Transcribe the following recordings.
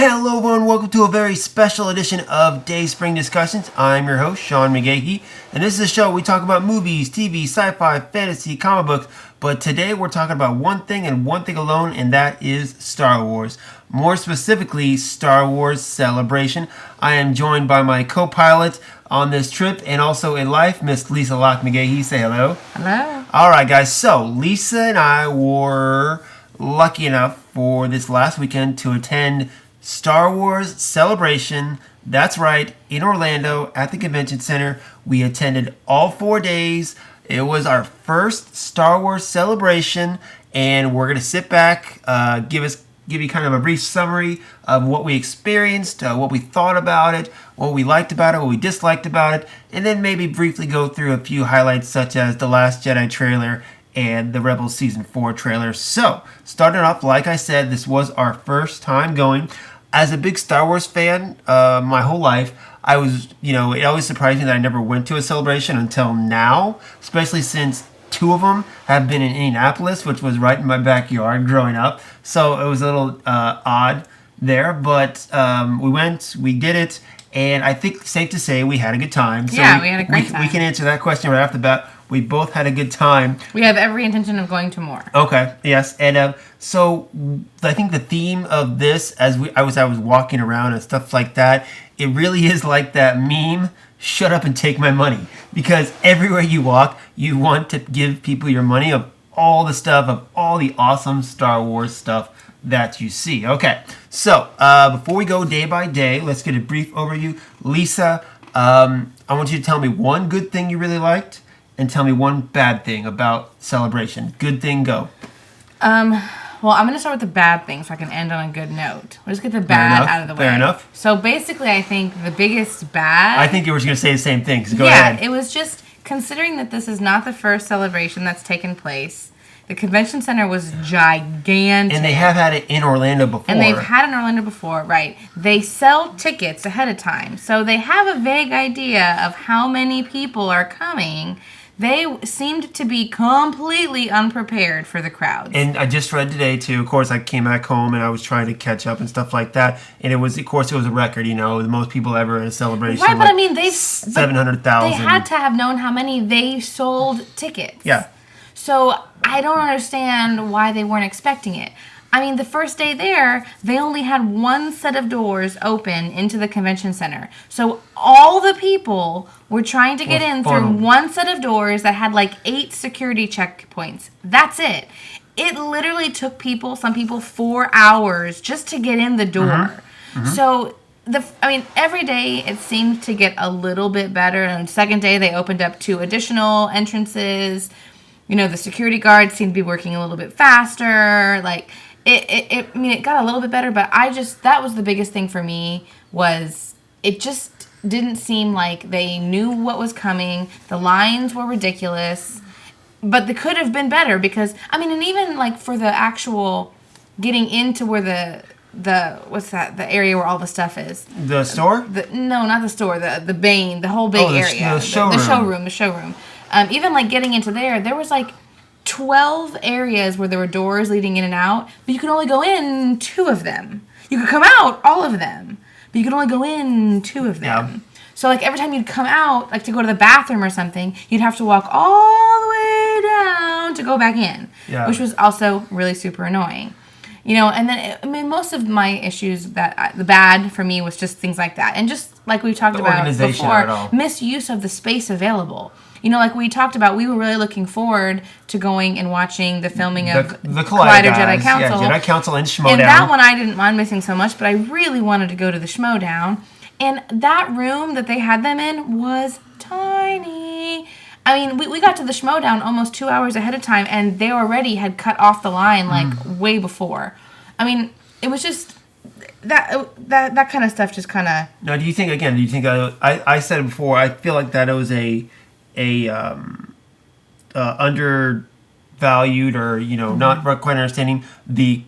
Hello everyone, welcome to a very special edition of Dayspring Discussions. I'm your host, Sean McGahee, and this is a show where we talk about movies, TV, sci-fi, fantasy, comic books, but today we're talking about one thing and one thing alone, and that is Star Wars. More specifically, Star Wars Celebration. I am joined by my co-pilot on this trip and also in life, Miss Lisa Locke McGahee. Say hello. Hello. Alright guys, so Lisa and I were lucky enough for this last weekend to attend Star Wars Celebration. That's right, in Orlando at the Convention Center. We attended all 4 days. It was our first Star Wars Celebration, and we're going to sit back, give you kind of a brief summary of what we experienced, what we thought about it, what we liked about it, what we disliked about it, and then maybe briefly go through a few highlights such as the Last Jedi trailer and the Rebels Season 4 trailer. So, starting off, like I said, this was our first time going. As a big Star Wars fan, my whole life, I was, it always surprised me that I never went to a celebration until now, especially since two of them have been in Indianapolis, which was right in my backyard growing up. So it was a little odd there, but we went, we did it, and I think safe to say we had a good time. So yeah, we had a great time. We can answer that question right off the bat. We both had a good time. We have every intention of going to more. Okay, yes, and so I think the theme of this, as I was walking around and stuff like that, it really is like that meme, shut up and take my money. Because everywhere you walk, you want to give people your money of all the stuff, of all the awesome Star Wars stuff that you see. Okay, so before we go day by day, let's get a brief overview. Lisa, I want you to tell me one good thing you really liked, and tell me one bad thing about Celebration. Good thing, go. Well, I'm going to start with the bad thing so I can end on a good note. We'll just get the bad out of the way. Fair enough. So basically, I think the biggest bad... I think you were going to say the same thing, so go ahead. Yeah, it was just, considering that this is not the first celebration that's taken place, the convention center was gigantic. And they have had it in Orlando before. And they've had it in Orlando before, right. They sell tickets ahead of time, so they have a vague idea of how many people are coming. They seemed to be completely unprepared for the crowds. And I just read today, too, of course, I came back home and I was trying to catch up and stuff like that. And it was, of course, it was a record, the most people ever at a celebration. Right, but I mean, 700,000. They had to have known how many they sold tickets. Yeah. So I don't understand why they weren't expecting it. I mean, the first day there, they only had one set of doors open into the convention center. So all the people were trying to get in through one set of doors that had like 8 security checkpoints. That's it. It literally took some people 4 hours just to get in the door. Mm-hmm. Mm-hmm. So every day it seemed to get a little bit better. And the second day they opened up 2 additional entrances. The security guards seemed to be working a little bit faster. It got a little bit better, but that was the biggest thing for me, was it just didn't seem like they knew what was coming. The lines were ridiculous, but they could have been better because, and even for the actual getting into where the what's that, the area where all the stuff is. The store? No, not the store, the whole big area. The showroom. The showroom. Even getting into there was 12 areas where there were doors leading in and out, but you could only go in 2 of them. You could come out all of them, but you could only go in 2 of them. Yeah. So every time you'd come out, to go to the bathroom or something, you'd have to walk all the way down to go back in, which was also really super annoying. And then, most of my issues, the bad for me was just things like that. And just like we talked about before, misuse of the space available. We talked about, we were really looking forward to going and watching the filming of the Collider Jedi Council. Yeah, Jedi Council and Schmodown. And that one I didn't mind missing so much, but I really wanted to go to the Schmodown. And that room that they had them in was tiny. We got to the Schmodown almost 2 hours ahead of time, and they already had cut off the line way before. It was just that kind of stuff just kind of... Now, do you think I said it before, I feel like that it was a undervalued or, not quite understanding the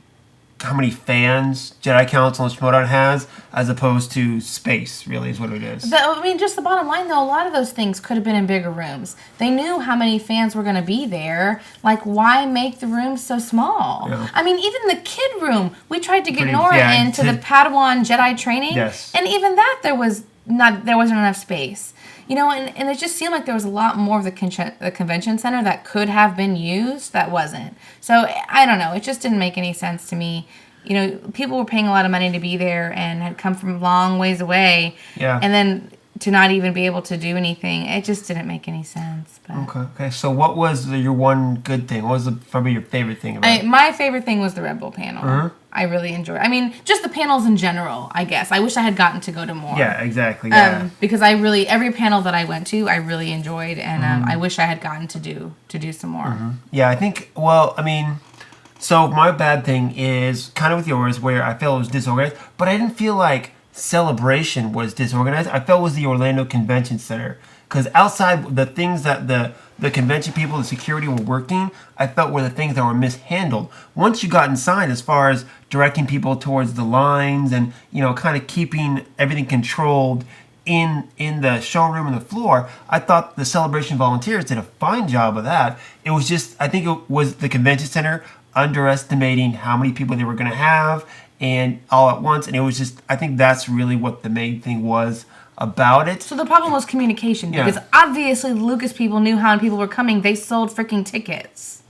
how many fans Jedi Council and Schmodown has, as opposed to space. Really, is what it is. I mean, just the bottom line, though, a lot of those things could have been in bigger rooms. They knew how many fans were going to be there. Like, why make the rooms so small? Yeah. I mean, even the kid room, we tried to get Pretty- Nora yeah, into the Padawan Jedi training, Yes. and even that there wasn't enough space. You know, and it just seemed like there was a lot more of the convention center that could have been used that wasn't. So, I don't know. It just didn't make any sense to me. You know, people were paying a lot of money to be there and had come from long ways away. Yeah. And then to not even be able to do anything, it just didn't make any sense. But Okay. So, what was your one good thing? What was probably your favorite thing about it? my favorite thing was the Rebel panel. Uh-huh. I really enjoyed. I mean, just the panels in general. I guess I wish I had gotten to go to more. Yeah, exactly. Yeah. Because every panel that I went to, I really enjoyed, and I wish I had gotten to do some more. Yeah, I think. Well, I mean, so my bad thing is kind of with yours, where I felt it was disorganized, but I didn't feel like Celebration was disorganized. I felt it was the Orlando Convention Center, because outside the things that the convention people, the security were working, I felt were the things that were mishandled. Once you got inside, as far as directing people towards the lines and kind of keeping everything controlled in the showroom and the floor, I thought the Celebration volunteers did a fine job of that. It was just, I think it was the convention center underestimating how many people they were going to have and all at once, and it was just, I think that's really what the main thing was about it. So the problem was communication, Yeah. because obviously Lucas people knew how many people were coming. They sold freaking tickets.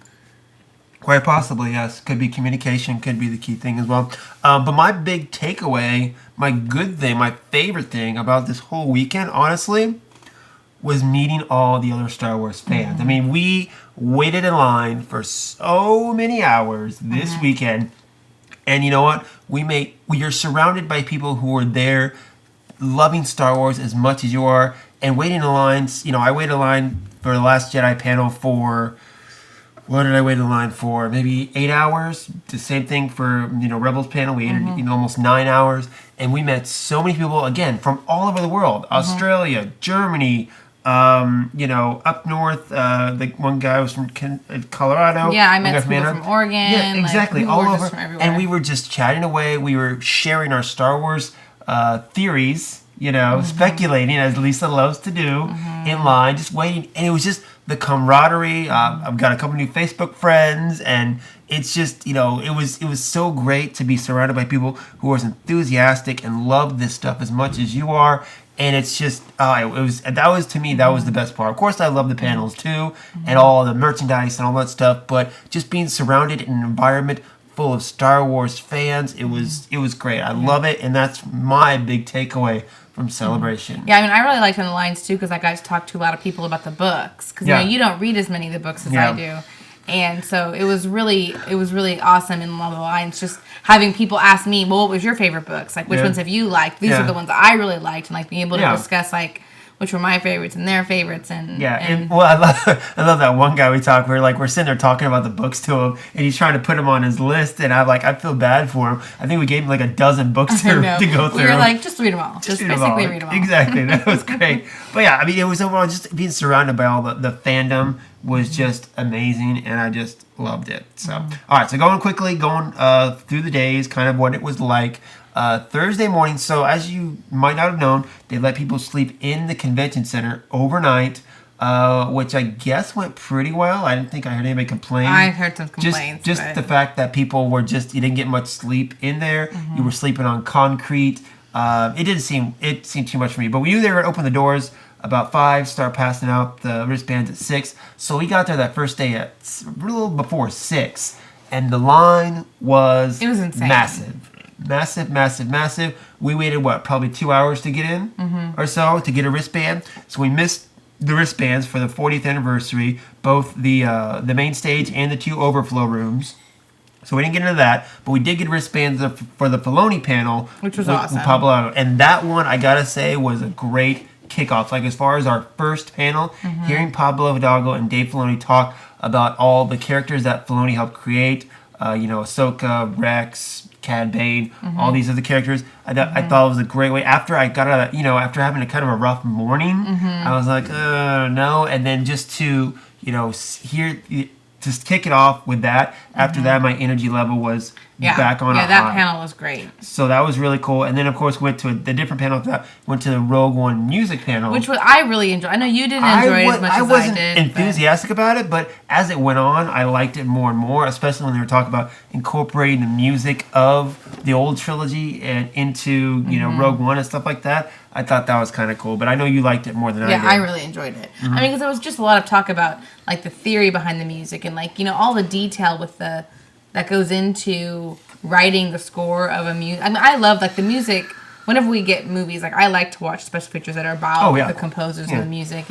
Quite possibly, yes. Could be communication, could be the key thing as well. But my big takeaway, my good thing, my favorite thing about this whole weekend, honestly, was meeting all the other Star Wars fans. I mean, we waited in line for so many hours this weekend, and you know what? We are surrounded by people who are there loving Star Wars as much as you are, and waiting in lines. I waited in line for the Last Jedi panel for, what did I wait in line for? Maybe 8 hours. The same thing for Rebels panel. We waited almost 9 hours, and we met so many people again from all over the world: Australia, Germany. Up north, the one guy was from Colorado. Yeah, I met people from Oregon. Yeah, exactly, people all were over. just from everywhere. And we were just chatting away. We were sharing our Star Wars theories, speculating, as Lisa loves to do, in line, just waiting. And it was just the camaraderie. I've got a couple new Facebook friends, and it's just, it was so great to be surrounded by people who are as enthusiastic and love this stuff as much as you are. And it's just, that was the best part. Of course, I love the panels too, and all the merchandise and all that stuff. But just being surrounded in an environment full of Star Wars fans, it was great. I love it, and that's my big takeaway from Celebration. Yeah, I mean, I really liked in the lines too, because I got to talk to a lot of people about the books. Because you don't read as many of the books as I do. And so it was really awesome in one of the lines, just having people ask me, well, what was your favorite books? Like, which ones have you liked? These are the ones that I really liked, and like being able to discuss like which were my favorites and their favorites. And well, I love that one guy we talked. We're sitting there talking about the books to him, and he's trying to put them on his list, and I feel bad for him. I think we gave him like a dozen books to go through. We were like, just read them all. Just basically read them all. Exactly, that was great. But yeah, I mean, it was overall just being surrounded by all the fandom was just amazing, and I just loved it. So, all right, so going through the days, kind of what it was like. Thursday morning, so as you might not have known, they let people sleep in the convention center overnight, which I guess went pretty well. I didn't think I heard anybody complain. I heard some complaints. Just the fact that people were you didn't get much sleep in there. You were sleeping on concrete. It seemed too much for me. But we knew they were going to open the doors about 5, start passing out the wristbands at 6. So we got there that first day at a little before 6. And the line was insane. Massive. We waited, probably 2 hours to get in or so to get a wristband. So we missed the wristbands for the 40th anniversary, both the main stage and the 2 overflow rooms. So we didn't get into that, but we did get wristbands for the Filoni panel, which was awesome. With Pablo. And that one, I gotta say, was a great kickoff. Like, as far as our first panel, hearing Pablo Hidalgo and Dave Filoni talk about all the characters that Filoni helped create, Ahsoka, Rex, Cad Bane, all these other characters. I thought it was a great way. After I got out of after having a kind of a rough morning, I was like, no. And then just to, hear just kick it off with that. After that, my energy level was back on a that high. panel was great. So that was really cool. And then, of course, went to the different panel after that. Went to the Rogue One music panel. Which I really enjoyed. I know you didn't enjoy it as much as I did. I wasn't enthusiastic about it, but as it went on, I liked it more and more, especially when they were talking about incorporating the music of the old trilogy and into, Rogue One and stuff like that. I thought that was kind of cool, but I know you liked it more than I did. Yeah, I really enjoyed it. I mean, because there was just a lot of talk about, like, the theory behind the music and, like, all the detail with that goes into writing the score of a music. I mean, I love, like, the music. Whenever we get movies, like, I like to watch special features that are about the composers and the music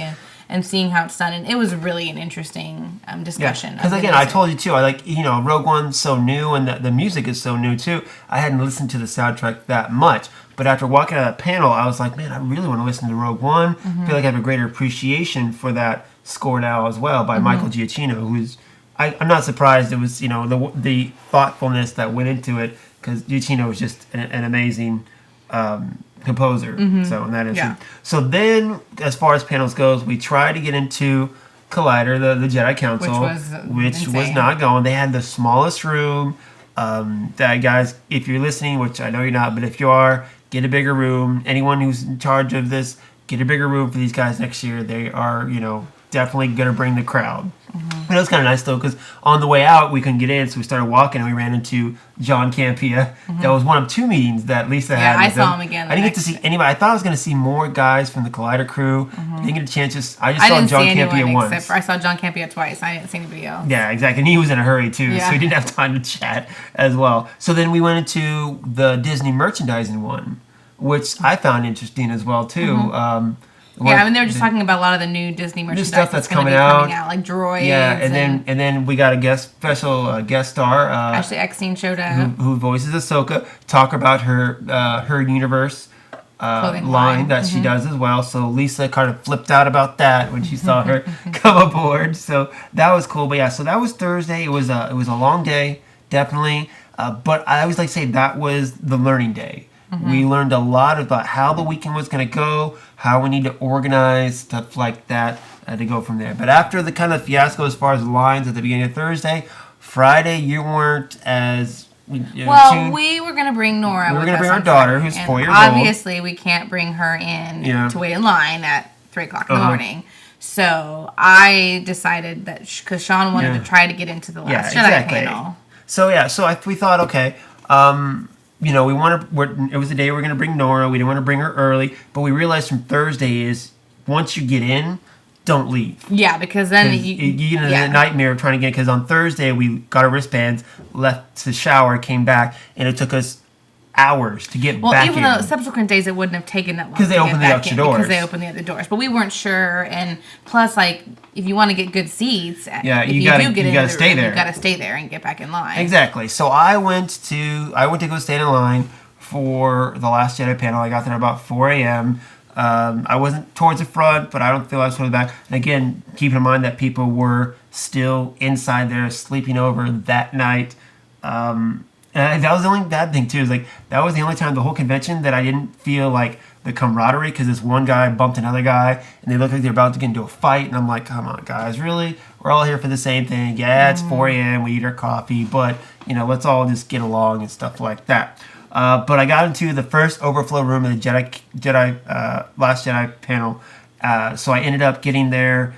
and seeing how it's done. And it was really an interesting discussion. Because, again, I told you, too, I like, Rogue One's so new and the music is so new, too. I hadn't listened to the soundtrack that much. But after walking out of that panel, I was like, man, I really want to listen to Rogue One. I feel like I have a greater appreciation for that score now as well by Michael Giacchino, who's... I'm not surprised it was, the thoughtfulness that went into it, because Giacchino was just an amazing composer. So in that instance. So then, as far as panels goes, we tried to get into Collider, the Jedi Council, which was not going. They had the smallest room. That guys, if you're listening, which I know you're not, but if you are, get a bigger room. Anyone who's in charge of this, get a bigger room for these guys next year. They are, definitely going to bring the crowd. But it was kind of nice, though, because on the way out, we couldn't get in, so we started walking, and we ran into John Campea. That was one of 2 meetings that Lisa had. Yeah, I saw him again. I didn't get to see anybody. I thought I was going to see more guys from the Collider crew. Didn't get a chance. I just saw John Campea once. I saw John Campea twice. I didn't see anybody else. Yeah, exactly. And he was in a hurry, too, so we didn't have time to chat as well. So then we went into the Disney merchandising one, which I found interesting as well, too. I mean, they were just talking about a lot of the new Disney merchandise stuff that's coming out, like droids. Yeah, and then we got a special guest star. Ashley Eckstein showed up, who voices Ahsoka. Talk about her universe line that she does as well. So Lisa kind of flipped out about that when she saw her come aboard. So that was cool. But yeah, so that was Thursday. It was a long day, definitely. But I always like to say that was the learning day. We learned a lot about how the weekend was going to go, how we need to organize, stuff like that, to go from there. But after the kind of fiasco as far as lines at the beginning of Thursday, Friday you weren't as... we were going to bring Nora. We were going to bring our daughter, who's 4 years old. Obviously, we can't bring her in to wait in line at 3 o'clock in the morning. So I decided that because Sean wanted to try to get into the Last Jedi panel. So we thought, okay... it was the day we were going to bring Nora. We didn't want to bring her early. But we realized from Thursday is once you get in, don't leave. Yeah, because then you get into the nightmare of trying to get in. Because on Thursday, we got our wristbands, left to shower, came back, and it took us hours to get back in. Well, even though subsequent days it wouldn't have taken that long because they opened the extra doors. Because they opened the other doors. But we weren't sure. And plus, like, if you want to get good seats, you got to stay there. You got to stay there and get back in line. Exactly. So I went to go stand in line for the Last Jedi panel. I got there about 4 a.m. I wasn't towards the front, but I don't feel I was towards the back. And again, keep in mind that people were still inside there sleeping over that night. And that was the only bad thing, too. Is like that was the only time the whole convention that I didn't feel like the camaraderie, because this one guy bumped another guy, and they looked like they're about to get into a fight. And I'm like, come on, guys, really? We're all here for the same thing. Yeah, it's 4 a.m. We eat our coffee, but, let's all just get along and stuff like that. But I got into the first overflow room of the Last Jedi panel. So I ended up getting there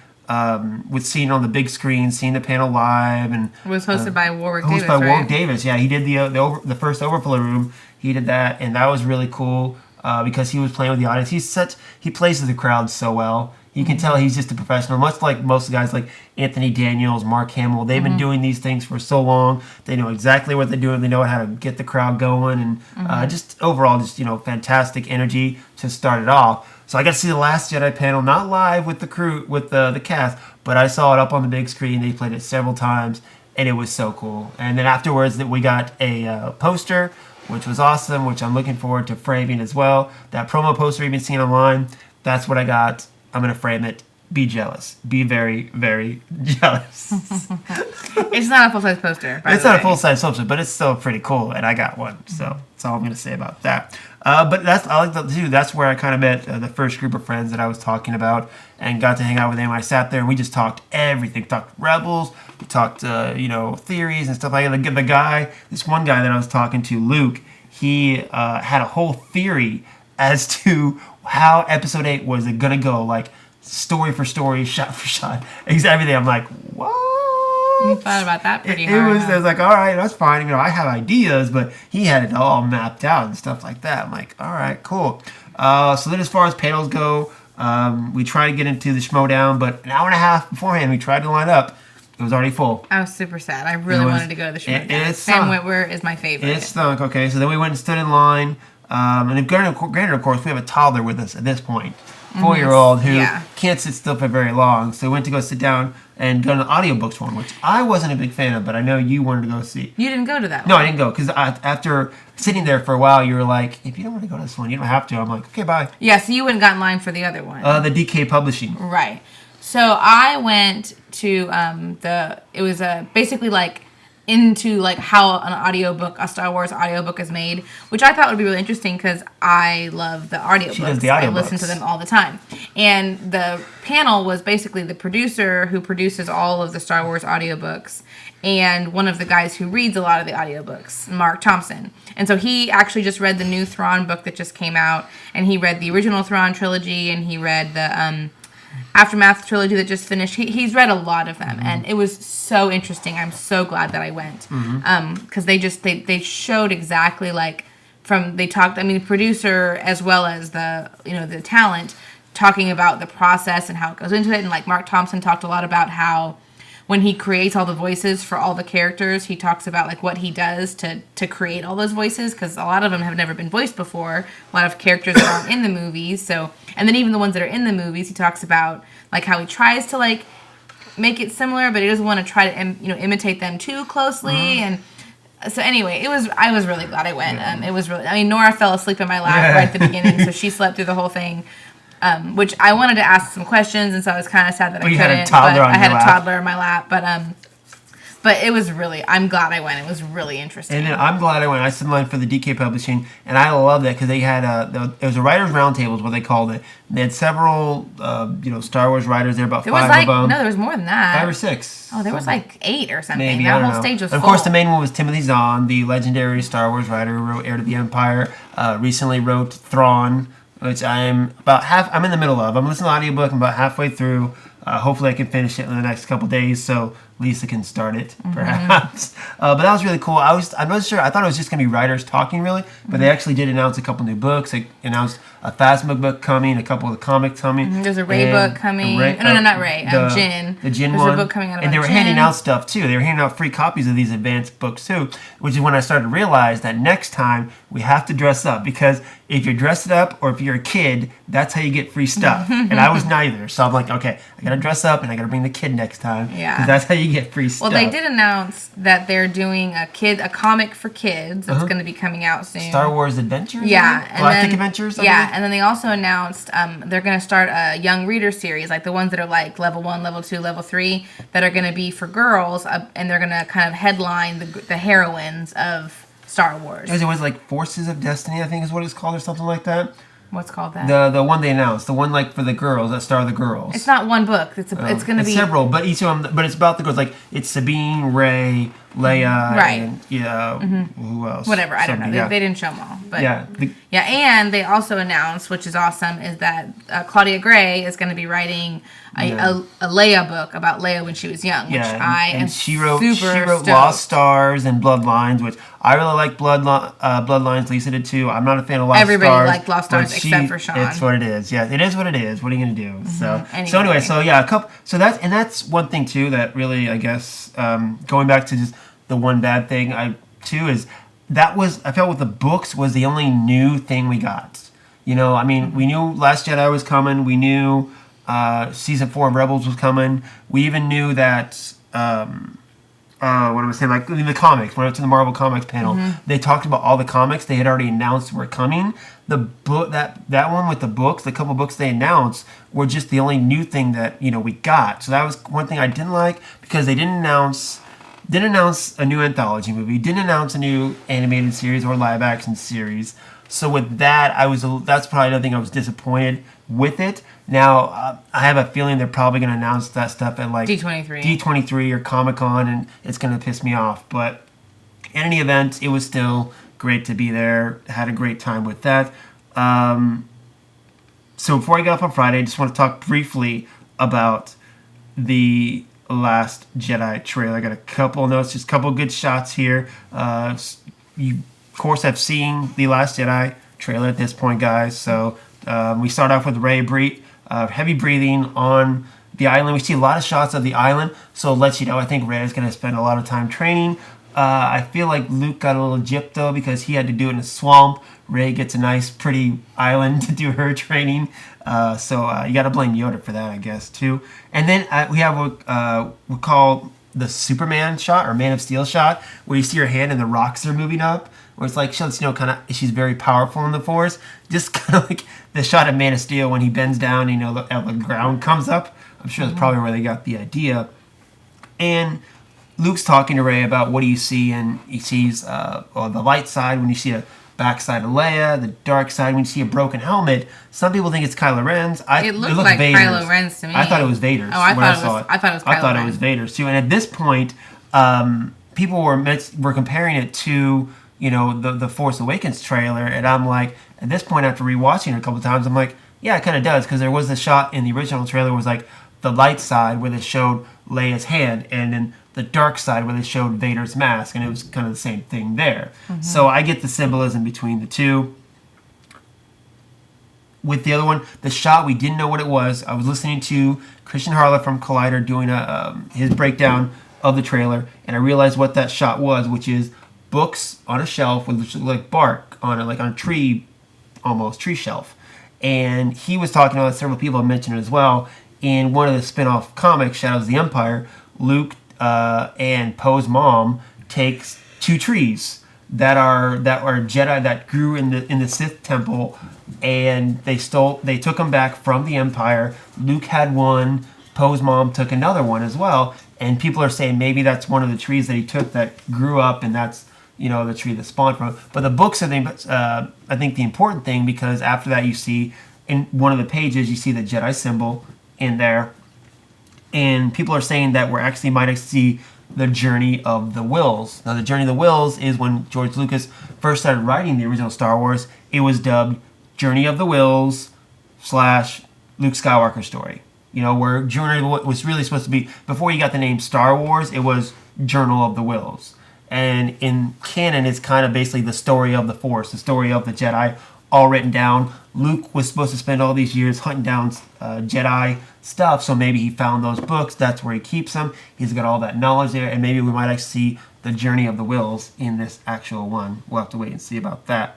with seeing on the big screen, seeing the panel live, and it was hosted by Warwick Davis. Warwick Davis, yeah, he did the first overflow room. He did that, and that was really cool because he was playing with the audience. He plays with the crowd so well. You can tell he's just a professional, much like most of the guys like Anthony Daniels, Mark Hamill. They've been doing these things for so long. They know exactly what they're doing. They know how to get the crowd going, and just overall, fantastic energy to start it off. So I got to see the Last Jedi panel, not live with the crew, with the cast, but I saw it up on the big screen. They played it several times, and it was so cool. And then afterwards, we got a poster, which was awesome, which I'm looking forward to framing as well. That promo poster you've been seeing online, that's what I got. I'm going to frame it be jealous. Be very, very jealous. It's not a full-size poster. It's not a full-size poster, but it's still pretty cool, and I got one. So that's all I'm going to say about that. But I like that too. That's where I kind of met the first group of friends that I was talking about, and got to hang out with them. I sat there and we just talked everything. We talked Rebels. We talked theories and stuff like that. This one guy that I was talking to, Luke, he had a whole theory as to how Episode 8 was gonna go, like story for story, shot for shot, everything. I'm like, what? You thought about that pretty hard. I was like, all right, that's fine. I have ideas, but he had it all mapped out and stuff like that. I'm like, all right, cool. So then as far as panels go, we tried to get into the Schmodown, but an hour and a half beforehand, we tried to line up. It was already full. I was super sad. I really wanted to go to the Schmodown. Sam Witwer is my favorite. It stunk. Okay, so then we went and stood in line. And granted, of course, we have a toddler with us at this point, 4-year-old who can't sit still for very long. So we went to go sit down and go to the audiobooks one, which I wasn't a big fan of, but I know you wanted to go see. You didn't go to that one? No, I didn't go, because after sitting there for a while, you were like, if you don't want to go to this one, you don't have to. I'm like, okay, bye. Yeah, so you wouldn't got in line for the other one. The DK Publishing. Right. So I went to it was basically like into like how a Star Wars audiobook is made, which I thought would be really interesting because I love the audiobooks. She does the audiobooks. I listen to them all the time. And the panel was basically the producer who produces all of the Star Wars audiobooks and one of the guys who reads a lot of the audiobooks, Mark Thompson. And so he actually just read the new Thrawn book that just came out, and he read the original Thrawn trilogy, and he read the Aftermath trilogy that just finished. He's read a lot of them, and it was so interesting. I'm so glad that I went because they showed exactly like the producer as well as the talent talking about the process and how it goes into it, and like Mark Thompson talked a lot about how when he creates all the voices for all the characters, he talks about like what he does to create all those voices, because a lot of them have never been voiced before. A lot of characters that aren't in the movies. So, and then even the ones that are in the movies, he talks about like how he tries to like make it similar, but he doesn't want to try to imitate them too closely. And so anyway, I was really glad I went. It was really. Nora fell asleep in my lap right at the beginning, so she slept through the whole thing. Which I wanted to ask some questions, and so I was kind of sad that I couldn't. I had a toddler in my lap, but it was really. I'm glad I went. It was really interesting. And then I'm glad I went. I stood in line for the DK Publishing, and I love that because they had it was a writers' roundtable is what they called it. They had several Star Wars writers there, about 5 of them. No, there was more than that. 5 or 6. Oh, there was like 8 or something. Maybe, that whole stage was full. Of course, the main one was Timothy Zahn, the legendary Star Wars writer who wrote Heir to the Empire. Recently wrote Thrawn, which I'm in the middle of. I'm listening to the audiobook. I'm about halfway through. Hopefully I can finish it in the next couple days so Lisa can start it, perhaps. But that was really cool. I'm not sure. I thought it was just going to be writers talking, really. But they actually did announce a couple new books. They announced a Phasma book coming, a couple of the comics coming. There's a Rey book coming. No, not Rey. Jin. The Jin There's one. There's a book coming out about And they were Jin. handing out stuff, too. They were handing out free copies of these advanced books, too. Which is when I started to realize that next time we have to dress up. Because if you're dressed up or if you're a kid, that's how you get free stuff. And I was neither. So I'm like, okay, I got to dress up and I got to bring the kid next time. Yeah. Because that's how you get free stuff. Well, they did announce that they're doing a comic for kids that's going to be coming out soon. Star Wars Adventures? Yeah. Galactic Adventures? Yeah, and then they also announced they're going to start a young reader series, like the ones that are like level 1, level 2, level 3, that are going to be for girls, and they're going to kind of headline the heroines of Star Wars. It was like Forces of Destiny, I think is what it's called, or something like that. What's called that? The one they announced, the one like for the girls that star the girls. It's not one book. It's going to be several, but each of them. But it's about the girls. Like it's Sabine, Rey, Leia, and who else? Whatever. I don't know. They didn't show them all. But and they also announced, which is awesome, is that Claudia Gray is going to be writing a Leia book about Leia when she was young, which she wrote Lost Stars and Bloodlines, which I really like. Bloodlines. Lisa did too. I'm not a fan of Lost Stars. Everybody liked Lost Stars except for Sean. It's what it is. Yeah, it is what it is. What are you gonna do? So anyway, that's one thing too that really, I guess, going back to just the one bad thing I felt with the books was the only new thing we got. We knew Last Jedi was coming. We knew season 4 of Rebels was coming. We even knew that what am I saying? Like in the comics, when I went to the Marvel Comics panel, they talked about all the comics they had already announced were coming. The book that one with the books, the couple books they announced were just the only new thing that we got. So that was one thing I didn't like because they didn't announce a new anthology movie, didn't announce a new animated series or live action series. So with that, that's probably another thing I was disappointed with it. Now, I have a feeling they're probably going to announce that stuff at like D23 or Comic Con, and it's going to piss me off. But in any event, it was still great to be there. Had a great time with that. So before I get off on Friday, I just want to talk briefly about the Last Jedi trailer. I got a couple notes, just a couple good shots here. You, of course, have seen the Last Jedi trailer at this point, guys. So we start off with Rey heavy breathing on the island. We see a lot of shots of the island, so it lets you know I think Rey is going to spend a lot of time training. I feel like Luke got a little gypped though because he had to do it in a swamp. Rey gets a nice, pretty island to do her training. So you got to blame Yoda for that, I guess, too. And then we have what we call the Superman shot or Man of Steel shot, where you see her hand and the rocks are moving up. Where it's like, she's very powerful in the Force. Just kind of like the shot of Man of Steel when he bends down, the ground comes up. I'm sure that's probably where they got the idea. And Luke's talking to Rey about what do you see, and he sees the light side when you see a backside of Leia, the dark side when you see a broken helmet. Some people think it's Kylo Ren's. It looked like Vader's. Kylo Ren's to me. I thought it was Vader's. Oh, I thought it was Vader's too. And at this point, people were comparing it to the Force Awakens trailer, and I'm like, at this point after rewatching it a couple times, I'm like, yeah, it kind of does, because there was a shot in the original trailer was like the light side where they showed Leia's hand, and then the dark side where they showed Vader's mask, and it was kind of the same thing there. So I get the symbolism between the two. With the other one, the shot, we didn't know what it was. I was listening to Christian Harlow from Collider doing his breakdown of the trailer, and I realized what that shot was, which is books on a shelf with like bark on it, like on a tree, almost tree shelf. And he was talking about, several people have mentioned it as well, in one of the spin-off comics, Shadows of the Empire, Luke and Poe's mom takes two trees that are Jedi that grew in the Sith temple, and they took them back from the Empire. Luke had one, Poe's mom took another one as well, and people are saying maybe that's one of the trees that he took that grew up, and that's the tree that spawned from it. But the books are I think the important thing, because after that you see in one of the pages you see the Jedi symbol in there. And people are saying that we're actually might see the Journey of the Wills. Now, the Journey of the Wills is when George Lucas first started writing the original Star Wars. It was dubbed Journey of the Wills / Luke Skywalker story. Where Journey of the Wills was really supposed to be, before you got the name Star Wars, it was Journal of the Wills. And in canon, it's kind of basically the story of the Force, the story of the Jedi, all written down. Luke was supposed to spend all these years hunting down Jedi stuff, so maybe he found those books. That's where he keeps them. He's got all that knowledge there, and maybe we might actually see the Journey of the Wills in this actual one. We'll have to wait and see about that.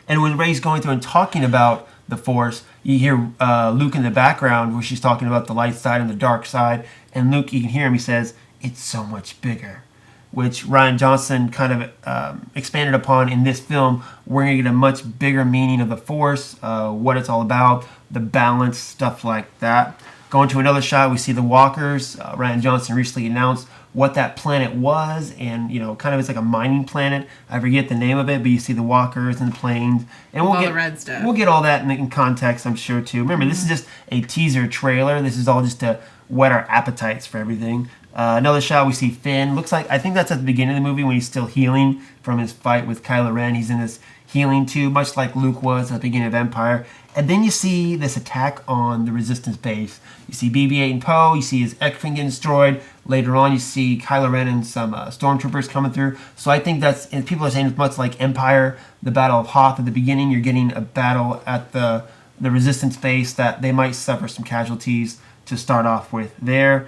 And when Rey's going through and talking about the Force, you hear Luke in the background where she's talking about the light side and the dark side, and Luke, you can hear him, he says, "It's so much bigger," which Rian Johnson kind of expanded upon in this film. We're going to get a much bigger meaning of the Force, what it's all about, the balance, stuff like that. Going to another shot, we see the walkers. Rian Johnson recently announced what that planet was, and kind of it's like a mining planet. I forget the name of it, but you see the walkers and the planes, and we'll get the red stuff. We'll get all that in context, I'm sure, too. Remember, this is just a teaser trailer. This is all just to whet our appetites for everything. Another shot, we see Finn. Looks like, I think that's at the beginning of the movie when he's still healing from his fight with Kylo Ren. He's in this healing tube, much like Luke was at the beginning of Empire. And then you see this attack on the Resistance base. You see BB-8 and Poe. You see his X-Wing getting destroyed. Later on, you see Kylo Ren and some stormtroopers coming through. So I think and people are saying it's much like Empire, the Battle of Hoth at the beginning. You're getting a battle at the Resistance base that they might suffer some casualties to start off with there.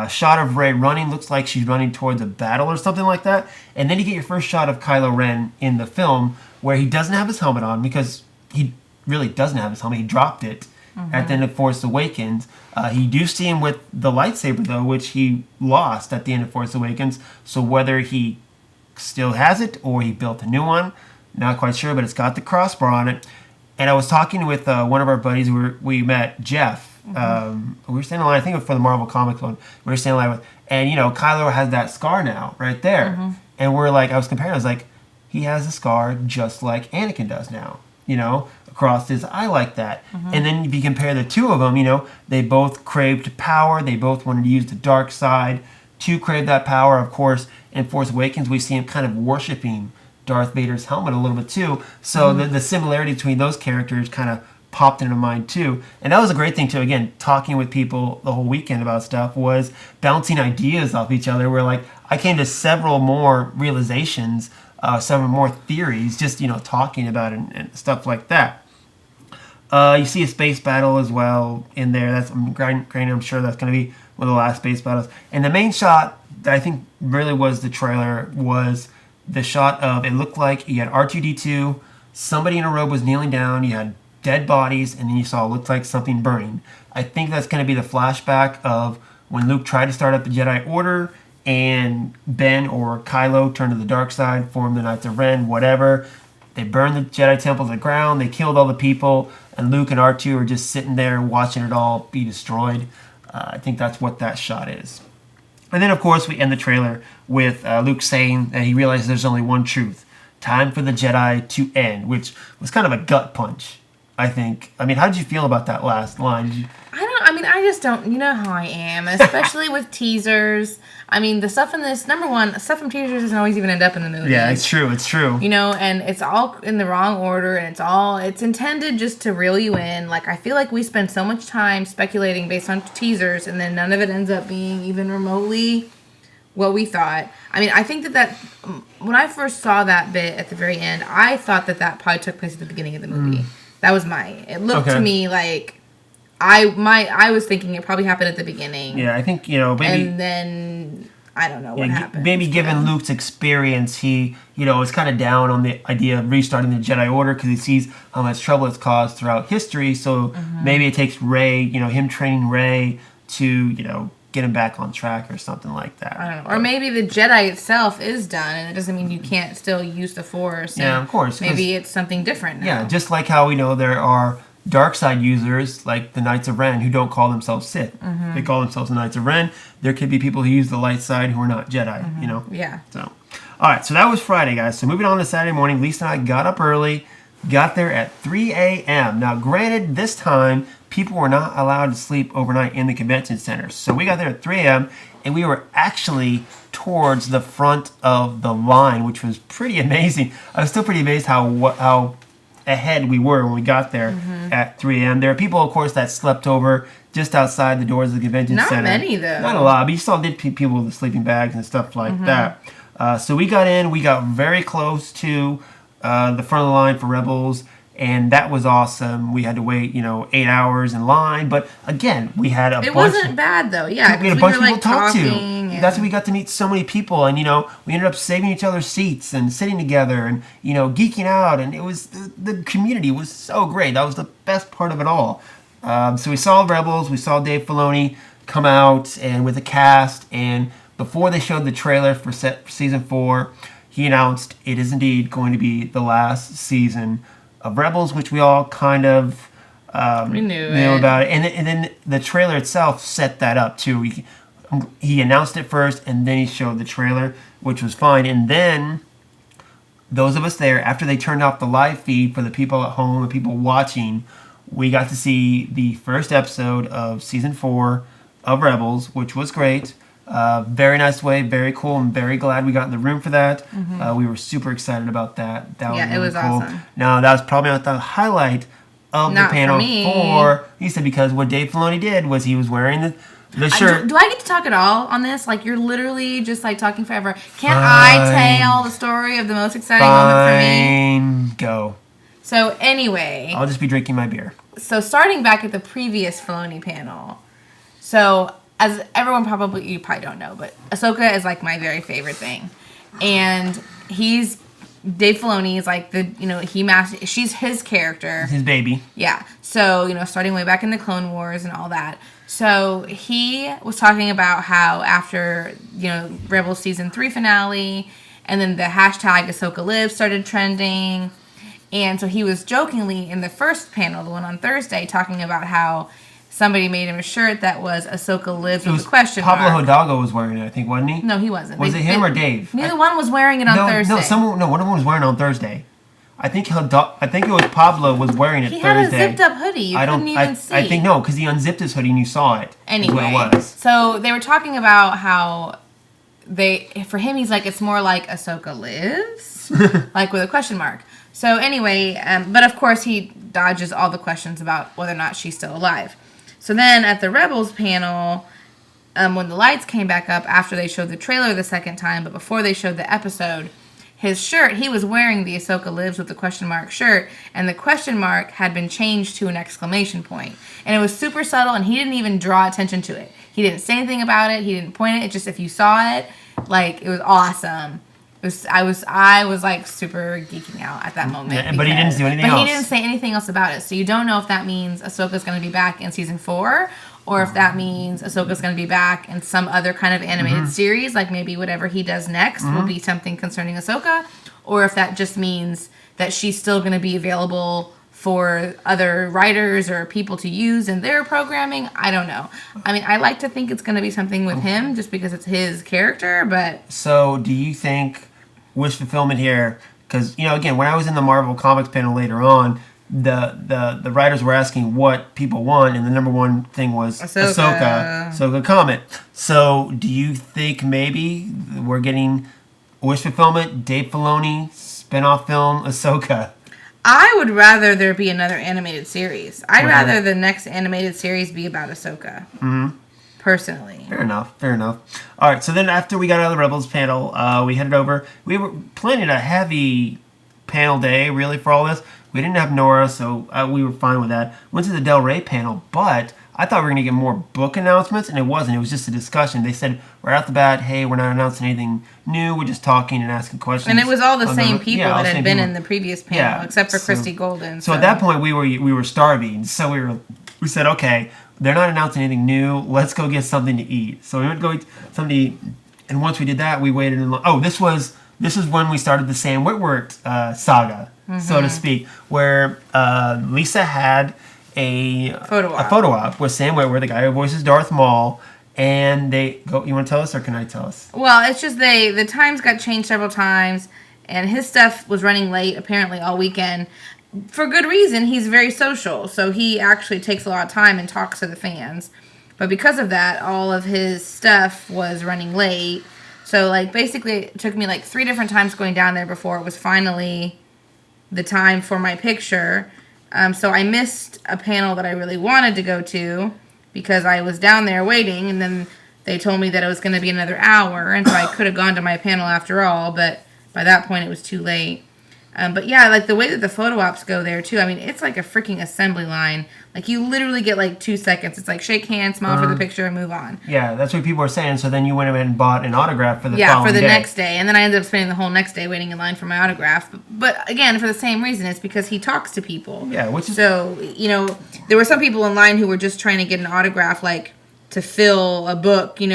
Shot of Rey running, looks like she's running towards a battle or something like that. And then you get your first shot of Kylo Ren in the film, where he doesn't have his helmet on, because he really doesn't have his helmet. He dropped it at the end of Force Awakens. You do see him with the lightsaber, though, which he lost at the end of Force Awakens. So whether he still has it or he built a new one, not quite sure, but it's got the crossbar on it. And I was talking with one of our buddies. We met Jeff. We were standing in line, I think it was for the Marvel Comics one. We were standing in line with, and Kylo has that scar now, right there. And we're like, I was comparing. I was like, he has a scar just like Anakin does now. Across his eye like that. And then if you compare the two of them, they both craved power. They both wanted to use the dark side to crave that power. Of course, in Force Awakens, we see him kind of worshiping Darth Vader's helmet a little bit too. So the similarity between those characters kind of popped into mind too. And that was a great thing too. Again, talking with people the whole weekend about stuff was bouncing ideas off each other. Where like I came to several more realizations, several more theories, just talking about it and stuff like that. You see a space battle as well in there. I'm sure that's going to be one of the last space battles. And the main shot that I think really was the trailer was the shot of, it looked like you had R2-D2, somebody in a robe was kneeling down, you had dead bodies, and then you saw it looked like something burning. I think that's going to be the flashback of when Luke tried to start up the Jedi Order and Ben or Kylo turned to the dark side, formed the Knights of Ren, whatever. They burned the Jedi Temple to the ground, they killed all the people, and Luke and R2 are just sitting there watching it all be destroyed. I think that's what that shot is. And then, of course, we end the trailer with Luke saying that he realizes there's only one truth. Time for the Jedi to end, which was kind of a gut punch, I think. I mean, how did you feel about that last line? I just don't, you know how I am, especially with teasers. I mean, the stuff in this, number one, stuff from teasers doesn't always even end up in the movie. Yeah, it's true. And it's all in the wrong order, and it's intended just to reel you in. Like, I feel like we spend so much time speculating based on teasers, and then none of it ends up being even remotely what we thought. I mean, I think that when I first saw that bit at the very end, I thought that probably took place at the beginning of the movie. That was it looked to me like, I was thinking it probably happened at the beginning. Yeah, I think, maybe. And then I don't know what happened. Maybe given Luke's experience, he, is kind of down on the idea of restarting the Jedi Order because he sees how much trouble it's caused throughout history. So maybe it takes Rey, him training Rey to, get him back on track or something like that. I don't know. Or maybe the Jedi itself is done, and it doesn't mean you can't still use the Force. Yeah, of course. Maybe it's something different now. Yeah, just like how we know there are dark side users like the Knights of Ren who don't call themselves Sith. They call themselves the Knights of Ren. There could be people who use the light side who are not Jedi, Yeah. So, all right, so that was Friday, guys. So moving on to Saturday morning, Lisa and I got up early, got there at 3 a.m. Now, granted, this time, people were not allowed to sleep overnight in the convention center. So we got there at 3 a.m., and we were actually towards the front of the line, which was pretty amazing. I was still pretty amazed how ahead we were when we got there at 3 a.m. There are people, of course, that slept over just outside the doors of the convention center. Not many, though. Not a lot, but you still did people with the sleeping bags and stuff like that. So we got in. We got very close to the front of the line for Rebels, and that was awesome. We had to wait, 8 hours in line, but again, we had It wasn't bad, though. Yeah, we had a bunch of people to talk to. And That's when we got to meet so many people, and we ended up saving each other's seats and sitting together and geeking out, and it was the community was so great. That was the best part of it all. So we saw Rebels, we saw Dave Filoni come out and with the cast, and before they showed the trailer for season 4, he announced it is indeed going to be the last season of Rebels, which we all kind of we knew about it. And then the trailer itself set that up too. He announced it first, and then he showed the trailer, which was fine. And then those of us there, after they turned off the live feed for the people at home, the people watching, we got to see the first episode of season 4 of Rebels, which was great. Very nice way, very cool. I'm very glad we got in the room for that. We were super excited about that. That was really it was cool. awesome. Now, that was probably not the highlight of Not the panel for me. he said, because what Dave Filoni did was he was wearing the shirt. Do I get to talk at all on this? Like, you're literally just, talking forever. Can't I tell the story of the most exciting moment for me? Fine, go. So, anyway. I'll just be drinking my beer. So, starting back at the previous Filoni panel. So, as everyone you probably don't know, but Ahsoka is, my very favorite thing. And he's Dave Filoni is like she's his character. His baby. Yeah. So, starting way back in the Clone Wars and all that. So he was talking about how after, Rebels Season 3 finale, and then the hashtag Ahsoka Lives started trending. And so he was jokingly in the first panel, the one on Thursday, talking about how somebody made him a shirt that was Ahsoka Lives with a question Pablo mark. Hidalgo was wearing it, I think, wasn't he? No, he wasn't. Was it him or Dave? Neither one was wearing it on Thursday. One of them was wearing it on Thursday. I think it was Pablo was wearing it He Thursday. had a zipped up hoodie. You couldn't even see. I think because he unzipped his hoodie and you saw it. Anyway, is what it was. So they were talking about how for him, he's like, it's more like Ahsoka Lives, like with a question mark. So anyway, but of course he dodges all the questions about whether or not she's still alive. So then at the Rebels panel, when the lights came back up after they showed the trailer the second time, but before they showed the episode, his shirt, he was wearing the Ahsoka Lives with the question mark shirt, and the question mark had been changed to an exclamation point. And it was super subtle, and he didn't even draw attention to it. He didn't say anything about it. He didn't point it. It just, if you saw it, like, it was awesome. I was like super geeking out at that moment. Yeah, but he didn't do anything else. But he didn't say anything else about it. So you don't know if that means Ahsoka's going to be back in season 4, or if that means Ahsoka's going to be back in some other kind of animated series, like maybe whatever he does next will be something concerning Ahsoka, or if that just means that she's still going to be available for other writers or people to use in their programming. I don't know. I mean, I like to think it's going to be something with him just because it's his character, but... So do you think wish fulfillment here, because, again, when I was in the Marvel Comics panel later on, the writers were asking what people want, and the number one thing was Ahsoka comment. So do you think maybe we're getting wish fulfillment, Dave Filoni, spin-off film, Ahsoka? I would rather there be another animated series. I'd rather the next animated series be about Ahsoka. Mm-hmm. Personally. Fair enough. All right, so then after we got out of the Rebels panel, we headed over. We were planning a heavy panel day, really, for all this. We didn't have Nora, so we were fine with that. Went to the Del Rey panel, but I thought we were going to get more book announcements, and it wasn't. It was just a discussion. They said right off the bat, hey, we're not announcing anything new. We're just talking and asking questions. And it was all the same people that had been in the previous panel, except for Christy Golden. So at that point, we were starving. So we said, okay, they're not announcing anything new. Let's go get something to eat. So we went to go eat something to eat, and once we did that, we waited in line. Oh, this is when we started the Sam Witwer saga, so to speak, where Lisa had a photo op with Sam Witwer, the guy who voices Darth Maul, and they go. You want to tell us, or can I tell us? Well, it's just the times got changed several times, and his stuff was running late apparently all weekend. For good reason. He's very social, so he actually takes a lot of time and talks to the fans. But because of that, all of his stuff was running late. So, basically, it took me, 3 different times going down there before it was finally the time for my picture. So I missed a panel that I really wanted to go to because I was down there waiting, and then they told me that it was going to be another hour, and so I could have gone to my panel after all, but by that point it was too late. But yeah, the way that the photo ops go there too, I mean, it's like a freaking assembly line. You literally get 2 seconds. It's shake hands, smile for the picture, and move on. Yeah, that's what people are saying. So then you went ahead and bought an autograph for the following day. Next day. And then I ended up spending the whole next day waiting in line for my autograph. But again, for the same reason, it's because he talks to people. Yeah, which is... So, there were some people in line who were just trying to get an autograph, to fill a book. They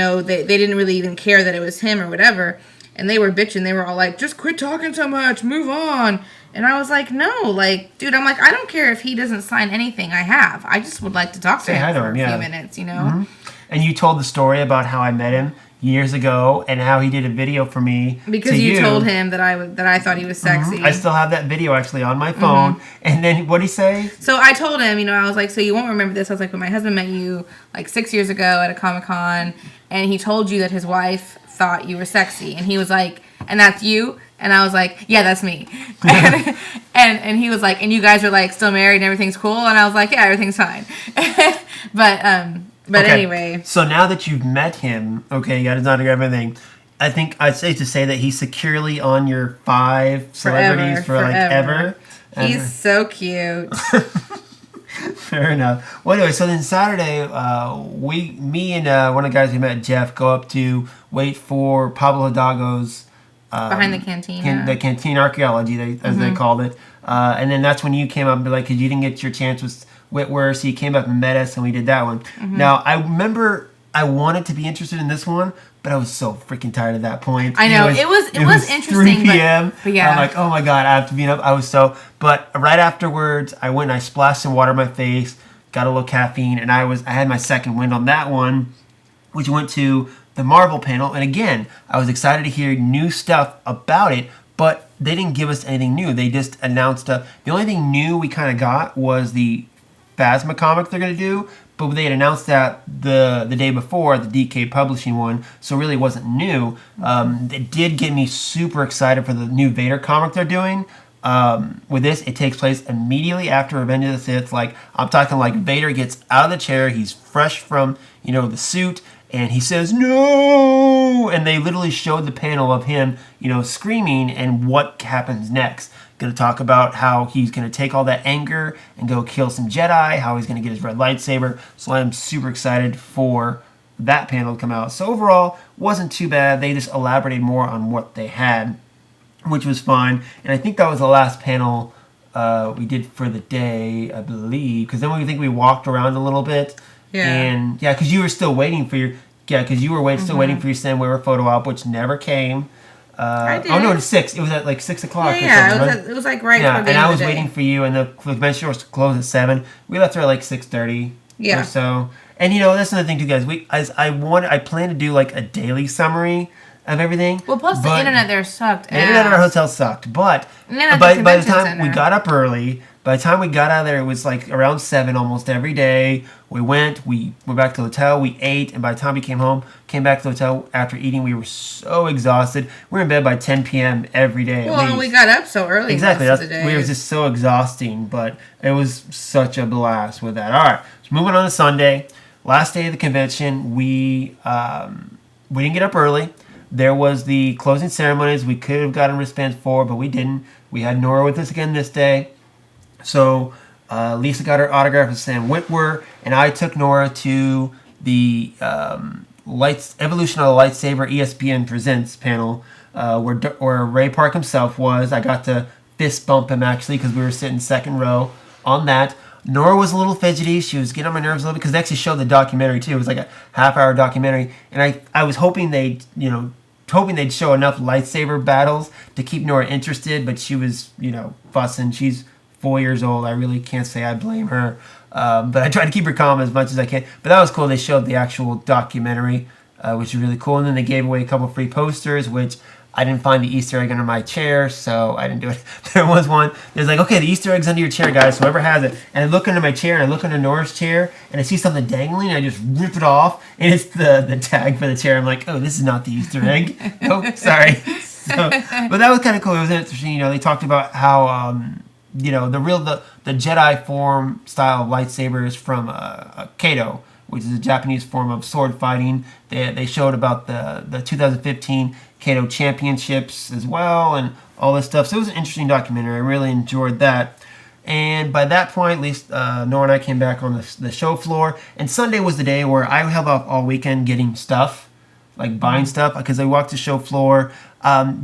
didn't really even care that it was him or whatever. And they were bitching. They were all like, just quit talking so much. Move on. And I was like, no. Dude, I'm like, I don't care if he doesn't sign anything I have. I just would like to talk to him for a few minutes, Mm-hmm. And you told the story about how I met him years ago and how he did a video for me. Because you told him that I thought he was sexy. I still have that video actually on my phone. And then what'd he say? So I told him, I was like, so you won't remember this. I was like, when my husband met you 6 years ago at a Comic-Con, and he told you that his wife thought you were sexy. And he was like, and that's you? And I was like, yeah, that's me. and he was like, and you guys are still married and everything's cool? And I was like, yeah, everything's fine. But okay. Anyway. So now that you've met him, okay, you got his autograph and everything, I think I'd safe to say that he's securely on your 5 celebrities for ever. He's so cute. Fair enough. Well, anyway, so then Saturday, me and one of the guys we met, Jeff, go up to wait for Pablo Hidalgo's Behind the cantina. the canteen archaeology, as they called it. And then that's when you came up and be like, because you didn't get your chance with Whitworth, so you came up and met us, and we did that one. Now, I remember I wanted to be interested in this one, but I was so freaking tired at that point. I know, it was interesting, 3 p.m. But yeah. I'm like, oh my God, I have to be up. But right afterwards, I went and I splashed some water in my face, got a little caffeine, and I had my second wind on that one, which went to the Marvel panel. And again, I was excited to hear new stuff about it, but they didn't give us anything new. They just announced the only thing new we kind of got was the Phasma comic they're going to do, but they had announced that the day before, the DK Publishing one, so really it wasn't new. It did get me super excited for the new Vader comic they're doing. With this, it takes place immediately after Revenge of the Sith. Like, I'm talking like Vader gets out of the chair, he's fresh from, the suit, and he says, "No!" And they literally showed the panel of him, screaming and what happens next. Going to talk about how he's going to take all that anger and go kill some Jedi, how he's going to get his red lightsaber. So I'm super excited for that panel to come out. So overall, wasn't too bad. They just elaborated more on what they had, which was fun. And I think that was the last panel we did for the day, I believe. Because then we walked around a little bit. Yeah. And yeah, because you were still waiting for your... Yeah, because you were still waiting for your Sam Weaver photo op, which never came. I did. Oh no, it was 6. It was at like 6 o'clock. Yeah, or something, it was like right. Yeah, for the and end I of was the day. waiting for you, and the convention was closed at 7. We left there at like 6:30. Yeah. Or so. And that's another thing too, guys. I plan to do like a daily summary of everything. Well, plus the internet there sucked. The internet at our hotel sucked, but by the time we got up early. By the time we got out of there, it was like around 7 almost every day. We went back to the hotel, we ate, and by the time we came back to the hotel after eating, we were so exhausted. We were in bed by 10 p.m. every day. Well, and we got up so early. Exactly. Most of the day. We were just so exhausting, but it was such a blast with that. All right, so moving on to Sunday, last day of the convention. We didn't get up early. There was the closing ceremonies. We could have gotten wristbands for, but we didn't. We had Nora with us again this day. So Lisa got her autograph with Sam Witwer, and I took Nora to the Evolution of the Lightsaber ESPN Presents panel where Ray Park himself was. I got to fist bump him actually because we were sitting second row on that. Nora was a little fidgety. She was getting on my nerves a little bit because they actually showed the documentary too. It was like a half-hour documentary, and I was hoping they'd show enough lightsaber battles to keep Nora interested, but she was fussing. She's 4 years old. I really can't say I blame her. But I try to keep her calm as much as I can. But that was cool. They showed the actual documentary, which is really cool. And then they gave away a couple free posters, which I didn't find the Easter egg under my chair, so I didn't do it. There was one. There's like, okay, the Easter egg's under your chair, guys. Whoever has it. And I look under my chair, and I look under Nora's chair, and I see something dangling, and I just rip it off, and it's the tag for the chair. I'm like, oh, this is not the Easter egg. Oh, sorry. But that was kind of cool. It was interesting. They talked about how... the Jedi form style of lightsabers from Kato, which is a Japanese form of sword fighting. They showed about the 2015 Kato Championships as well and all this stuff. So it was an interesting documentary. I really enjoyed that. And by that point, at least Nora and I came back on the show floor. And Sunday was the day where I held off all weekend getting stuff, like buying stuff, because I walked the show floor.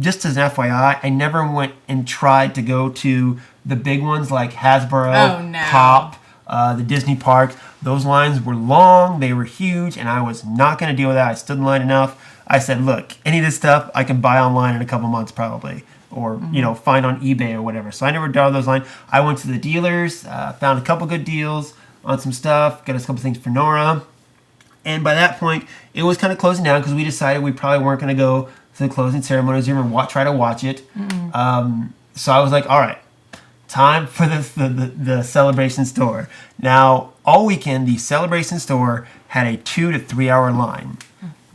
Just as an FYI, I never went and tried to go to the big ones like Hasbro, Pop, the Disney parks. Those lines were long, they were huge, and I was not going to deal with that. I stood in line enough. I said, look, any of this stuff I can buy online in a couple months probably, or find on eBay or whatever. So I never did those lines. I went to the dealers, found a couple good deals on some stuff, got us a couple things for Nora. And by that point, it was kind of closing down because we decided we probably weren't going to go to the closing ceremonies or even try to watch it. So I was like, all right, time for the Celebration store. Now, all weekend, the Celebration store had a 2 to 3 hour line.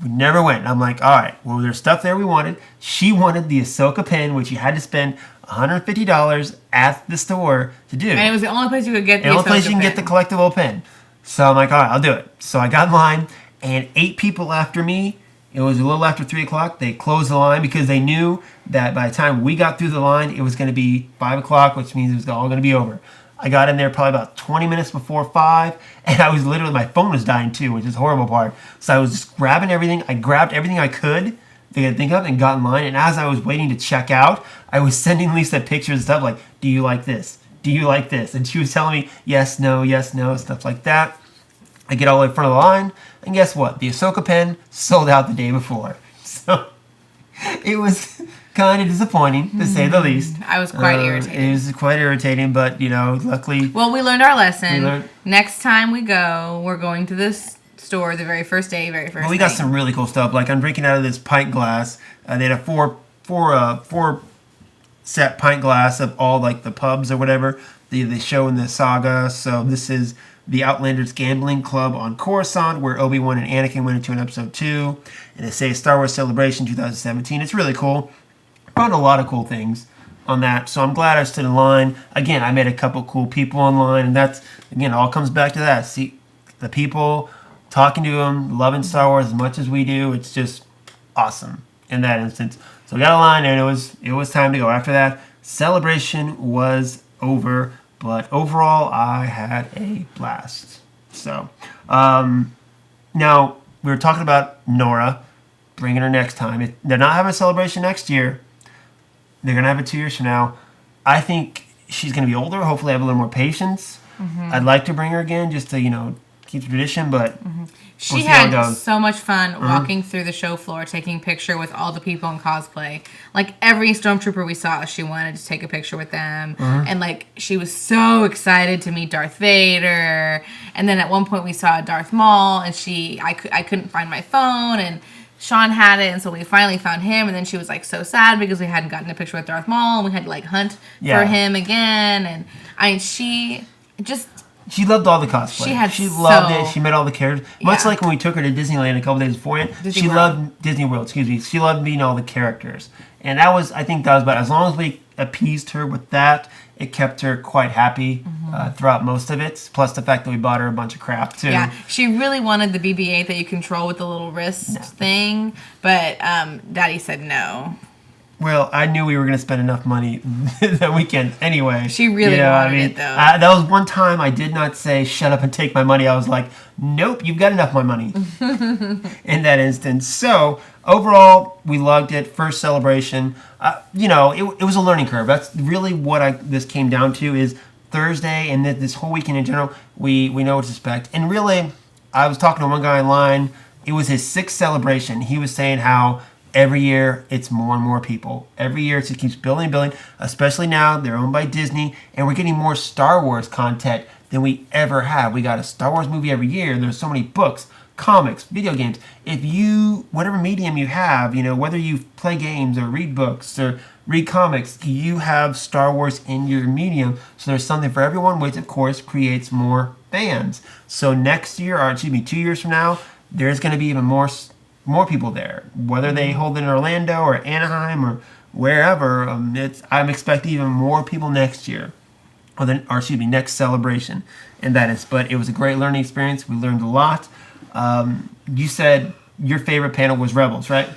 We never went. I'm like, all right, well, there's stuff there we wanted. She wanted the Ahsoka pin, which you had to spend $150 at the store to do. And it was the only place you could get the Ahsoka pin. The only place you can get the collectible pin. So I'm like, all right, I'll do it. So I got in line, and 8 people after me, it was a little after 3 o'clock, they closed the line because they knew that by the time we got through the line, it was going to be 5 o'clock, which means it was all going to be over. I got in there probably about 20 minutes before 5, and I was literally, my phone was dying too, which is the horrible part. So I was just grabbing everything. I grabbed everything I could they could think of, and got in line. And as I was waiting to check out, I was sending Lisa pictures and stuff like, do you like this? Do you like this? And she was telling me yes, no, stuff like that. I get all the way in front of the line, and guess what? The Ahsoka pen sold out the day before. So it was kind of disappointing, to say the least. I was quite irritated. It was quite irritating, but, luckily... Well, we learned our lesson. Next time we go, we're going to this store the very first day, Well, we got some really cool stuff. Like, I'm drinking out of this pint glass. They had a four set pint glass of all, like, the pubs or whatever they show in the saga. So this is the Outlanders Gambling Club on Coruscant, where Obi-Wan and Anakin went into in Episode 2. And it says Star Wars Celebration 2017. It's really cool. Found a lot of cool things on that. So I'm glad I stood in line. Again, I met a couple cool people online. And that's, again, all comes back to that. See, the people, talking to them, loving Star Wars as much as we do. It's just awesome in that instance. So we got a line, and it was time to go. After that, celebration was over. But overall, I had a blast. So, now, we were talking about Nora, bringing her next time. They're not having a celebration next year. They're going to have it 2 years from now. I think she's going to be older, hopefully have a little more patience. Mm-hmm. I'd like to bring her again just to, keep the tradition, but... Mm-hmm. She had so much fun walking through the show floor, taking a picture with all the people in cosplay. Like, every Stormtrooper we saw, she wanted to take a picture with them. Mm-hmm. And, she was so excited to meet Darth Vader. And then at one point we saw Darth Maul, and I couldn't find my phone, and Sean had it, and so we finally found him. And then she was, so sad because we hadn't gotten a picture with Darth Maul, and we had to, hunt for him again. And she just... She loved all the cosplay. She loved it. She met all the characters. Much like when we took her to Disneyland a couple days beforehand. She loved Disney World, She loved meeting all the characters. And I think that was about, as long as we appeased her with that, it kept her quite happy throughout most of it. Plus the fact that we bought her a bunch of crap, too. Yeah, she really wanted the BB-8 that you control with the little wrist thing. But Daddy said no. Well, I knew we were going to spend enough money that weekend anyway. She really wanted it, though. That was one time I did not say, shut up and take my money. I was like, nope, you've got enough of my money in that instance. So, overall, we loved it. First celebration. It was a learning curve. That's really what this came down to is Thursday and this whole weekend in general, we know what to expect. And really, I was talking to one guy online. It was his 6th celebration. He was saying how... Every year, it's more and more people. Every year, it just keeps building and building, especially now they're owned by Disney, and we're getting more Star Wars content than we ever have. We got a Star Wars movie every year, and there's so many books, comics, video games. If whatever medium you have, whether you play games or read books or read comics, you have Star Wars in your medium, so there's something for everyone, which, of course, creates more fans. So next year, or 2 years from now, there's going to be even more people there, whether they hold it in Orlando or Anaheim or wherever. I'm expecting even more people next year, next celebration, and that is. But it was a great learning experience. We learned a lot. You said your favorite panel was Rebels, right?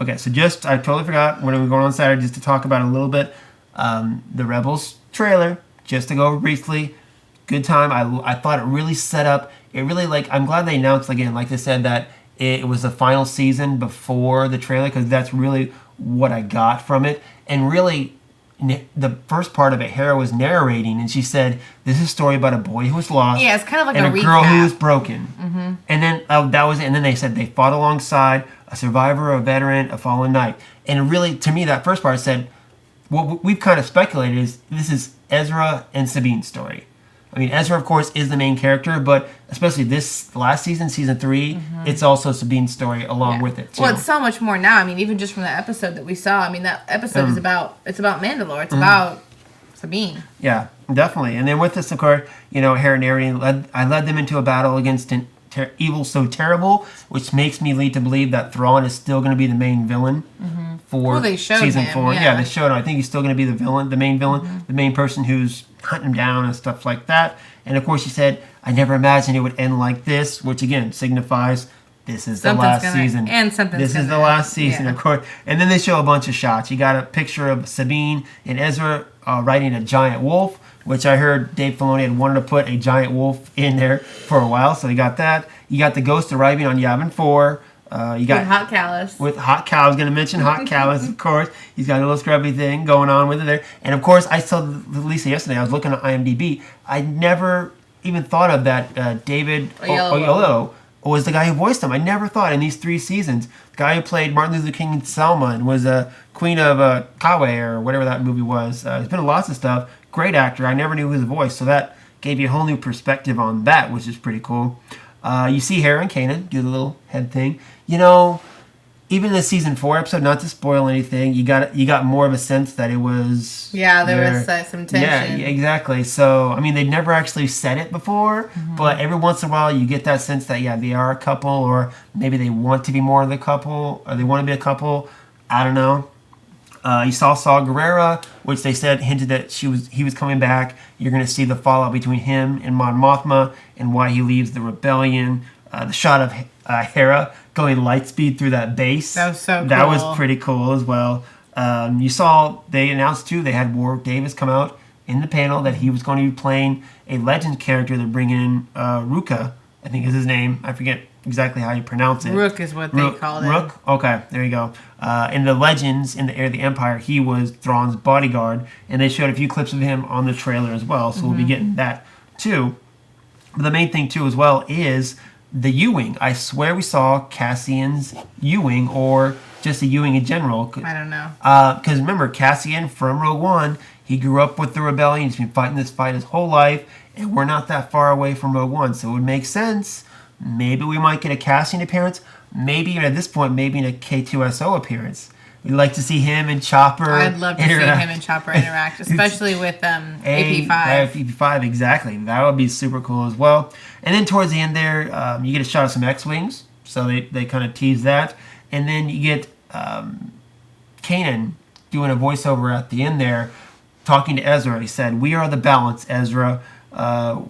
Okay, so I totally forgot when we were going on Saturday just to talk about a little bit the Rebels trailer, just to go over briefly. Good time. I thought it really set up. It really I'm glad they announced again, like they said that. It was the final season before the trailer because that's really what I got from it. And really, the first part of it, Hera was narrating, and she said, "This is a story about a boy who was lost, it's kind of like and a girl recap. who was broken." Mm-hmm. And then that was it. And then they said they fought alongside a survivor, a veteran, a fallen knight. And really, to me, that first part said, what we've kind of speculated is this is Ezra and Sabine's story. I mean, Ezra, of course, is the main character, but especially this last season, season 3, it's also Sabine's story along with it, too. Well, it's so much more now. I mean, even just from the episode that we saw, that episode is about Mandalore. It's about Sabine. Yeah, definitely. And then with this, of course, Hera narrating, I led them into a battle against an evil so terrible, which makes me lead to believe that Thrawn is still going to be the main villain for season 4. Yeah, they showed him. I think he's still going to be the main villain, the main person who's hunting him down and stuff like that. And of course, he said, "I never imagined it would end like this," which again signifies this is the last season. And something's This is the last season, of course. And then they show a bunch of shots. You got a picture of Sabine and Ezra riding a giant wolf, which I heard Dave Filoni had wanted to put a giant wolf in there for a while, so they got that. You got the Ghost arriving on Yavin 4. You got Hot Callus. with Hot Cow. I was going to mention Hot Callus, of course. He's got a little scrubby thing going on with it there. And of course, I saw Lisa yesterday. I was looking at IMDb. I never even thought of that David Oyelowo was the guy who voiced him. I never thought in these 3 seasons. The guy who played Martin Luther King in Selma and was a Queen of Kauai or whatever that movie was. He's been in lots of stuff. Great actor. I never knew his voice. So that gave you a whole new perspective on that, which is pretty cool. You see Hera and Kanan do the little head thing. Even in the season 4 episode, not to spoil anything, you got more of a sense that it was. Yeah, there was some tension. Yeah, exactly. So they'd never actually said it before, but every once in a while you get that sense that they are a couple, or maybe they want to be more of the couple, or they want to be a couple. I don't know. You saw Saw Gerrera, which they said hinted that he was coming back. You're going to see the fallout between him and Mon Mothma and why he leaves the rebellion. The shot of Hera going light speed through that base. That was so cool. That was pretty cool as well. You saw they announced too, they had Warwick Davis come out in the panel that he was going to be playing a legend character. They're bringing in Ruka, I think is his name. I forget exactly how you pronounce it. Rook is what they called it. Rook? Okay, there you go. In the Legends, in the Heir of the Empire, he was Thrawn's bodyguard, and they showed a few clips of him on the trailer as well, so we'll be getting that too. But the main thing too as well is the U-Wing. I swear we saw Cassian's U-Wing, or just a U-Wing in general. I don't know. Because remember, Cassian from Rogue One, he grew up with the rebellion. He's been fighting this fight his whole life, and we're not that far away from Rogue One, so it would make sense. Maybe we might get a Cassian appearance. Maybe even at this point, maybe in a K2SO appearance. We'd like to see him and Chopper. I'd love to see him and Chopper interact, especially with AP5. AP5, exactly. That would be super cool as well. And then towards the end there, you get a shot of some X-Wings. So they kind of tease that. And then you get Kanan doing a voiceover at the end there, talking to Ezra. He said, "We are the balance, Ezra.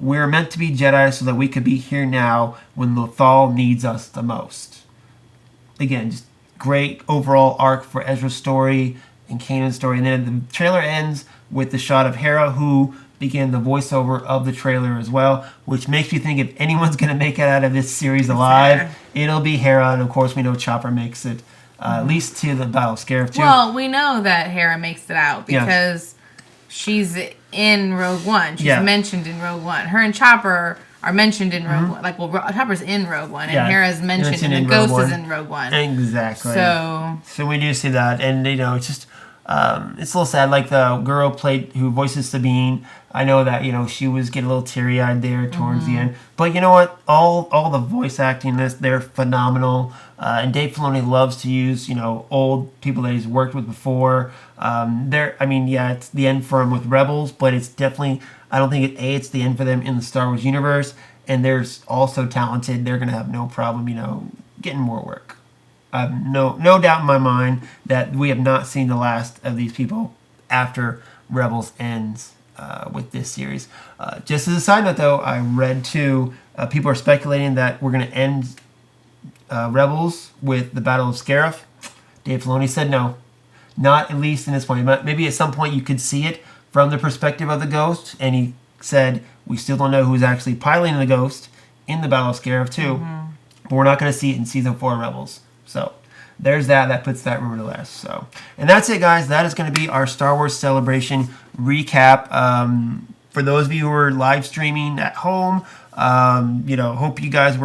We're meant to be Jedi so that we could be here now when Lothal needs us the most." Again, just great overall arc for Ezra's story and Kanan's story. And then the trailer ends with the shot of Hera, who began the voiceover of the trailer as well, which makes me think if anyone's going to make it out of this series alive, it'll be Hera. And of course, we know Chopper makes it at least to the Battle of Scarif too. Well, we know that Hera makes it out because she's in Rogue One. She's mentioned in Rogue One. Her and Chopper are mentioned in Rogue One. Chopper's in Rogue One, and Hera's mentioned, and the Ghost is in Rogue One. Exactly. So we do see that, and it's just it's a little sad. Like the girl who voices Sabine, I know that she was getting a little teary eyed there towards the end. But you know what? All the voice acting in this, they're phenomenal. And Dave Filoni loves to use old people that he's worked with before. It's the end for him with Rebels, but it's definitely, I don't think it's the end for them in the Star Wars universe. And they're also talented. They're gonna have no problem, getting more work. No doubt in my mind that we have not seen the last of these people after Rebels ends with this series. Just as a side note, though, I read too, people are speculating that we're going to end Rebels with the Battle of Scarif. Dave Filoni said no. Not at least in this point. Maybe at some point you could see it from the perspective of the Ghost, and he said we still don't know who's actually piloting the Ghost in the Battle of Scarif too. But we're not going to see it in Season 4 Rebels. So there's that. That puts that rumor to rest. So, and that's it, guys. That is going to be our Star Wars Celebration recap. For those of you who are live streaming at home, hope you guys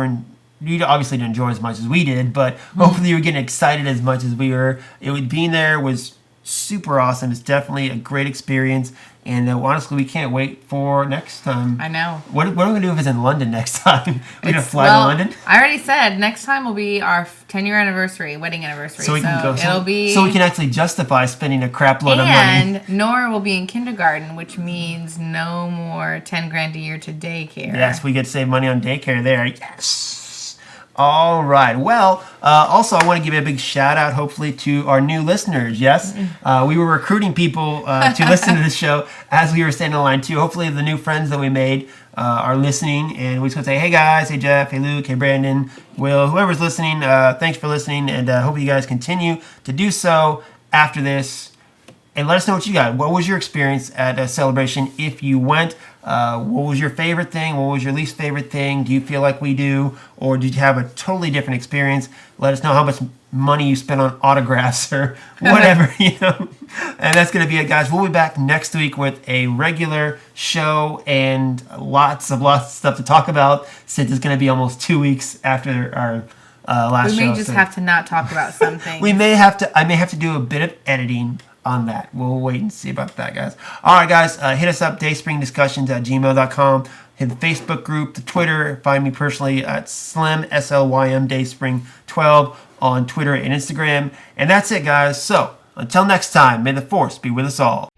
you obviously didn't enjoy as much as we did, but hopefully you were getting excited as much as we were. Being there was super awesome. It's definitely a great experience. And honestly, we can't wait for next time. I know. What are we going to do if it's in London next time? We're going to fly to London? I already said next time will be our 10-year anniversary, wedding anniversary. So we can go. It'll be... So we can actually justify spending a crap load of money. And Nora will be in kindergarten, which means no more $10,000 a year to daycare. Yes, we get to save money on daycare there. Yes. All right. Well, also, I want to give a big shout out, hopefully, to our new listeners. Yes, we were recruiting people to listen to this show as we were standing in line, too. Hopefully, the new friends that we made are listening. And we just want to say, hey, guys. Hey, Jeff. Hey, Luke. Hey, Brandon. Will. Whoever's listening, thanks for listening. And hope you guys continue to do so after this. And let us know what you got. What was your experience at a celebration if you went? What was your favorite thing? What was your least favorite thing? Do you feel like we do? Or did you have a totally different experience? Let us know how much money you spent on autographs or whatever, And that's going to be it, guys. We'll be back next week with a regular show and lots of stuff to talk about, since it's going to be almost 2 weeks after our last show. We may just have to not talk about something. I may have to do a bit of editing on that. We'll wait and see about that, guys. All right, guys. Hit us up, dayspringdiscussions@gmail.com. Hit the Facebook group, the Twitter. Find me personally at Slim, SLYM, Dayspring12 on Twitter and Instagram. And that's it, guys. So, until next time, may the Force be with us all.